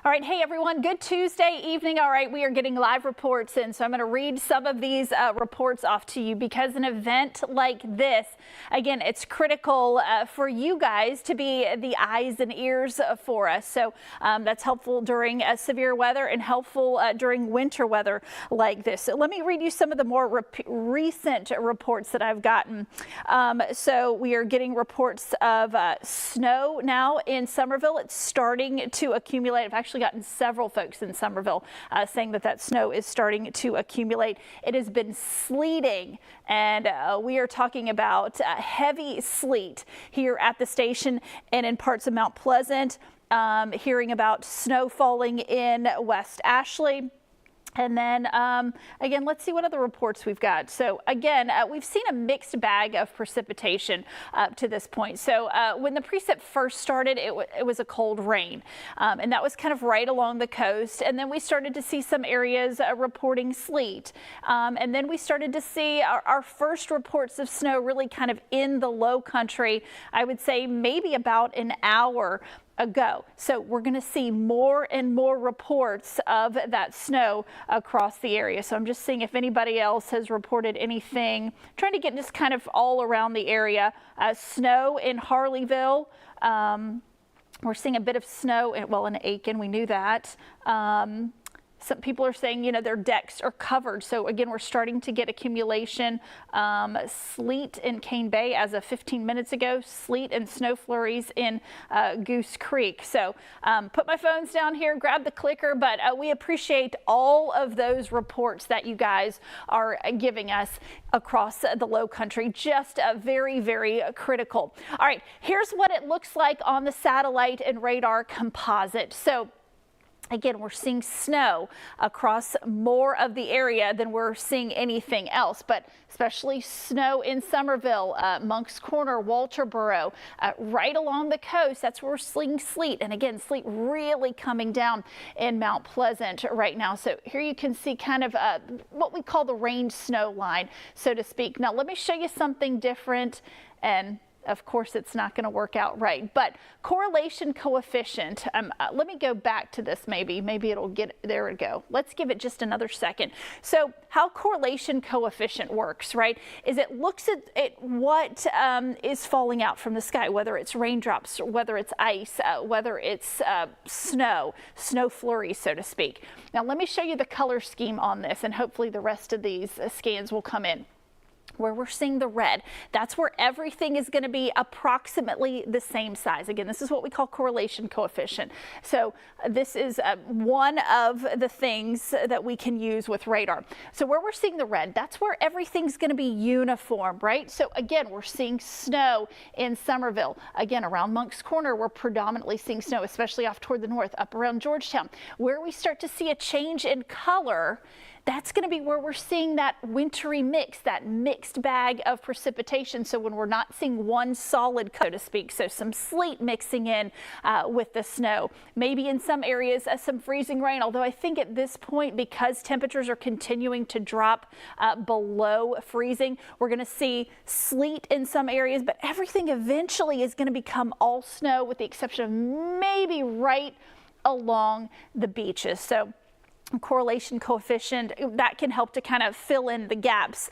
All right, hey everyone, good Tuesday evening. All right, we are getting live reports in, so I'm going to read some of these reports off to you because an event like this, again, it's critical for you guys to be the eyes and ears for us. So that's helpful during severe weather and helpful during winter weather like this. So let me read you some of the more recent reports that I've gotten. So we are getting reports of snow now in Summerville. It's starting to accumulate. I've actually gotten several folks in Summerville saying that snow is starting to accumulate. It has been sleeting, and we are talking about heavy sleet here at the station and in parts of Mount Pleasant. Hearing about snow falling in West Ashley. And then again, let's see what other reports we've got. So again, we've seen a mixed bag of precipitation up to this point. So when the precip first started, it was a cold rain, and that was kind of right along the coast. And then we started to see some areas reporting sleet. And then we started to see our first reports of snow really kind of in the low country, I would say maybe about an hour ago. So we're going to see more and more reports of that snow across the area. So I'm just seeing if anybody else has reported anything, trying to get just kind of all around the area. Snow in Harleyville. We're seeing a bit of snow in Aiken. We knew that. Some people are saying, you know, their decks are covered. So again, we're starting to get accumulation. Sleet in Cane Bay as of 15 minutes ago, sleet and snow flurries in Goose Creek. So put my phones down here, grab the clicker, but we appreciate all of those reports that you guys are giving us across the low country. Just very, very critical. All right, here's what it looks like on the satellite and radar composite. So again, we're seeing snow across more of the area than we're seeing anything else, but especially snow in Summerville, Moncks Corner, Walterboro, right along the coast. That's where we're seeing sleet. And again, sleet really coming down in Mount Pleasant right now. So here you can see kind of what we call the range snow line, so to speak. Now, let me show you something different. And of course, it's not going to work out right, but correlation coefficient. Let me go back to this. Maybe it'll get, there we go. Let's give it just another second. So how correlation coefficient works, right, is it looks at what is falling out from the sky, whether it's raindrops, whether it's ice, whether it's snow flurries, so to speak. Now, let me show you the color scheme on this, and hopefully the rest of these scans will come in. Where we're seeing the red, that's where everything is going to be approximately the same size. Again, this is what we call correlation coefficient. So this is one of the things that we can use with radar. So where we're seeing the red, that's where everything's going to be uniform, right? So again, we're seeing snow in Summerville. Again, around Moncks Corner, we're predominantly seeing snow, especially off toward the north, up around Georgetown. Where we start to see a change in color, that's going to be where we're seeing that wintry mix, that mixed bag of precipitation. So when we're not seeing one solid, so to speak, so some sleet mixing in with the snow, maybe in some areas some freezing rain. Although I think at this point, because temperatures are continuing to drop below freezing, we're going to see sleet in some areas, but everything eventually is going to become all snow with the exception of maybe right along the beaches. So correlation coefficient, that can help to kind of fill in the gaps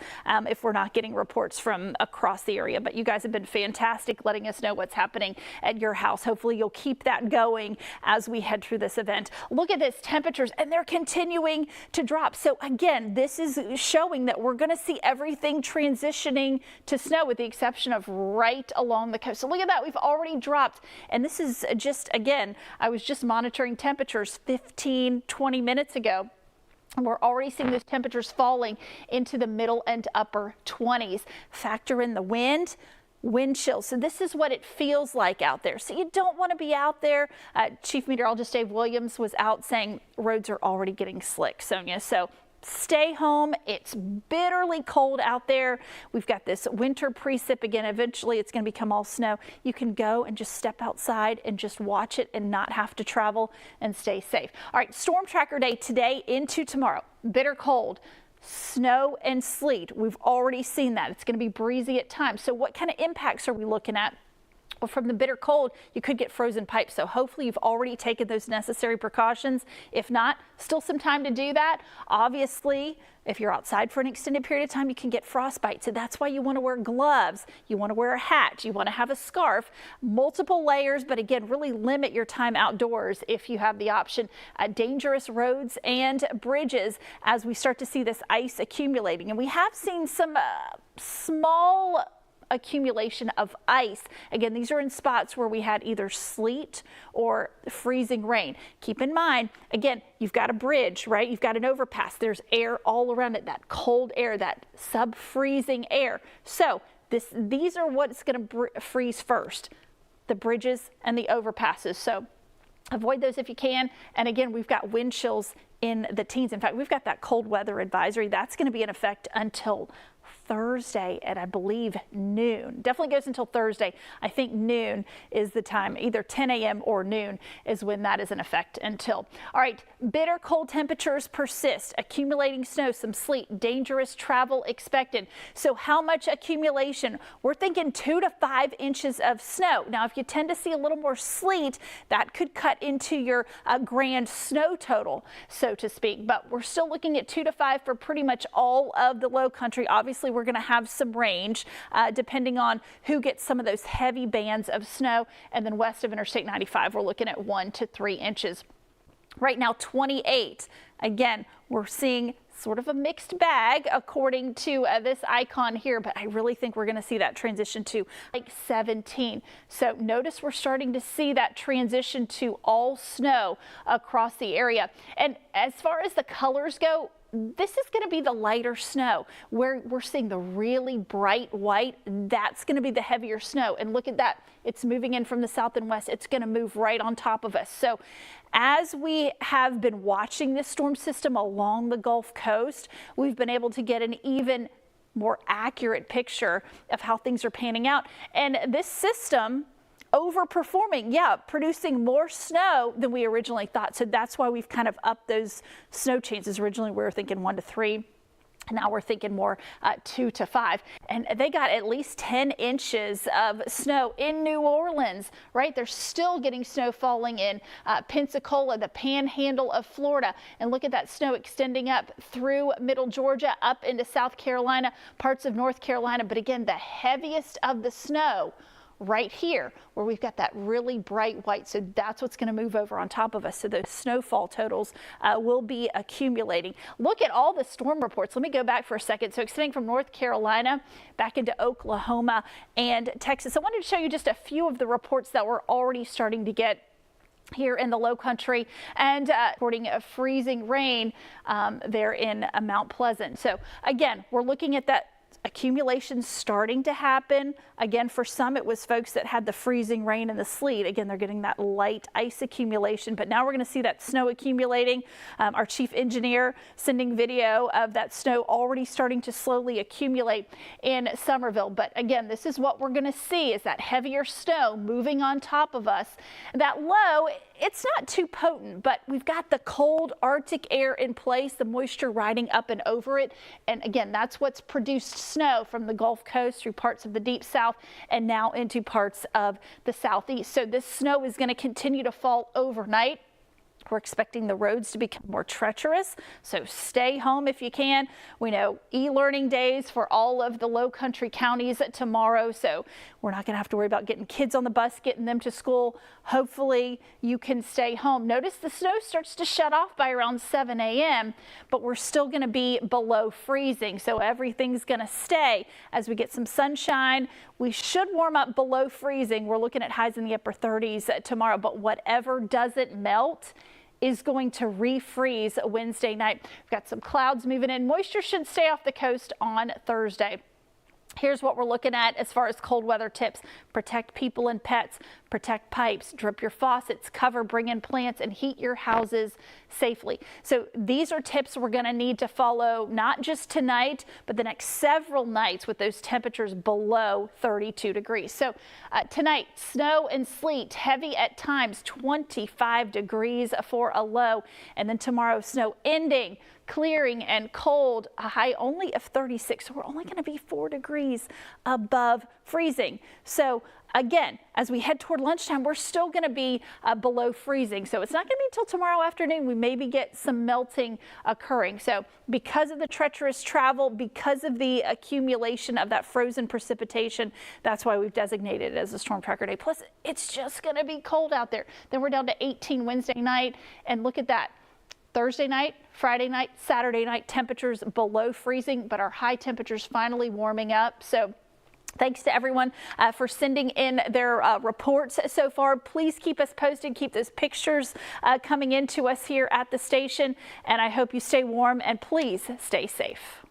if we're not getting reports from across the area. But you guys have been fantastic letting us know what's happening at your house. Hopefully you'll keep that going as we head through this event. Look at this, temperatures, and they're continuing to drop. So again, this is showing that we're going to see everything transitioning to snow with the exception of right along the coast. So look at that, we've already dropped. And this is just, again, I was just monitoring temperatures 15-20 minutes ago. We're already seeing those temperatures falling into the middle and upper 20s. Factor in the wind chills. So this is what it feels like out there. So you don't want to be out there. Chief Meteorologist Dave Williams was out saying roads are already getting slick, Sonia. So stay home. It's bitterly cold out there. We've got this winter precip again. Eventually it's going to become all snow. You can go and just step outside and just watch it and not have to travel and stay safe. All right, storm tracker day today into tomorrow. Bitter cold. Snow and sleet. We've already seen that. It's going to be breezy at times. So what kind of impacts are we looking at? Well, from the bitter cold, you could get frozen pipes. So hopefully you've already taken those necessary precautions. If not, still some time to do that. Obviously, if you're outside for an extended period of time, you can get frostbite. So that's why you want to wear gloves. You want to wear a hat. You want to have a scarf, multiple layers, but again, really limit your time outdoors if you have the option. Dangerous roads and bridges as we start to see this ice accumulating. And we have seen some small accumulation of ice. Again, these are in spots where we had either sleet or freezing rain. Keep in mind, again, you've got a bridge, right? You've got an overpass. There's air all around it, that cold air, that sub-freezing air. So these are what's going to freeze first, the bridges and the overpasses. So avoid those if you can. And again, we've got wind chills in the teens. In fact, we've got that cold weather advisory. That's going to be in effect until Thursday at, I believe, noon. Definitely goes until Thursday. I think noon is the time, either 10 a.m. or noon is when that is in effect until. All right, bitter cold temperatures persist, accumulating snow, some sleet, dangerous travel expected. So how much accumulation? We're thinking 2 to 5 inches of snow. Now, if you tend to see a little more sleet, that could cut into your grand snow total, so to speak. But we're still looking at 2 to 5 for pretty much all of the low country. Obviously, we're going to have some range depending on who gets some of those heavy bands of snow. And then west of Interstate 95, we're looking at 1 to 3 inches. Right now, 28. Again, we're seeing sort of a mixed bag according to this icon here, but I really think we're going to see that transition to like 17. So notice we're starting to see that transition to all snow across the area. And as far as the colors go, this is going to be the lighter snow where we're seeing the really bright white. That's going to be the heavier snow. And look at that. It's moving in from the south and west. It's going to move right on top of us. So as we have been watching this storm system along the Gulf Coast, we've been able to get an even more accurate picture of how things are panning out. And this system overperforming, producing more snow than we originally thought. So that's why we've kind of upped those snow chances. Originally, we were thinking 1 to 3. Now we're thinking more 2 to 5. And they got at least 10 inches of snow in New Orleans, right? They're still getting snow falling in Pensacola, the panhandle of Florida. And look at that snow extending up through middle Georgia, up into South Carolina, parts of North Carolina. But again, the heaviest of the snow right here where we've got that really bright white. So that's what's going to move over on top of us. So those snowfall totals will be accumulating. Look at all the storm reports. Let me go back for a second. So extending from North Carolina back into Oklahoma and Texas. I wanted to show you just a few of the reports that we're already starting to get here in the low country, and reporting a freezing rain there in Mount Pleasant. So again, we're looking at that accumulation starting to happen. Again, for some, it was folks that had the freezing rain and the sleet. Again, they're getting that light ice accumulation, but now we're going to see that snow accumulating. Our chief engineer sending video of that snow already starting to slowly accumulate in Somerville. But again, this is what we're going to see, is that heavier snow moving on top of us. That low, it's not too potent, but we've got the cold Arctic air in place, the moisture riding up and over it. And again, that's what's produced snow from the Gulf Coast through parts of the deep south and now into parts of the southeast. So this snow is going to continue to fall overnight. We're expecting the roads to become more treacherous, so stay home if you can. We know e-learning days for all of the low country counties tomorrow, so we're not going to have to worry about getting kids on the bus, getting them to school. Hopefully you can stay home. Notice the snow starts to shut off by around 7 a.m., but we're still going to be below freezing, so everything's going to stay. As we get some sunshine, we should warm up below freezing. We're looking at highs in the upper 30s tomorrow, but whatever doesn't melt is going to refreeze Wednesday night. We've got some clouds moving in. Moisture should stay off the coast on Thursday. Here's what we're looking at as far as cold weather tips. Protect people and pets, protect pipes, drip your faucets, cover, bring in plants, and heat your houses safely. So these are tips we're going to need to follow not just tonight, but the next several nights with those temperatures below 32 degrees. So tonight, snow and sleet, heavy at times, 25 degrees for a low. And then tomorrow, snow ending clearing and cold, a high only of 36. So we're only going to be 4 degrees above freezing. So again, as we head toward lunchtime, we're still going to be below freezing. So it's not going to be until tomorrow afternoon we maybe get some melting occurring. So because of the treacherous travel, because of the accumulation of that frozen precipitation, that's why we've designated it as a storm tracker day. Plus, it's just going to be cold out there. Then we're down to 18 Wednesday night. And look at that. Thursday night, Friday night, Saturday night, temperatures below freezing, but our high temperatures finally warming up. So thanks to everyone for sending in their reports so far. Please keep us posted. Keep those pictures coming in to us here at the station. And I hope you stay warm and please stay safe.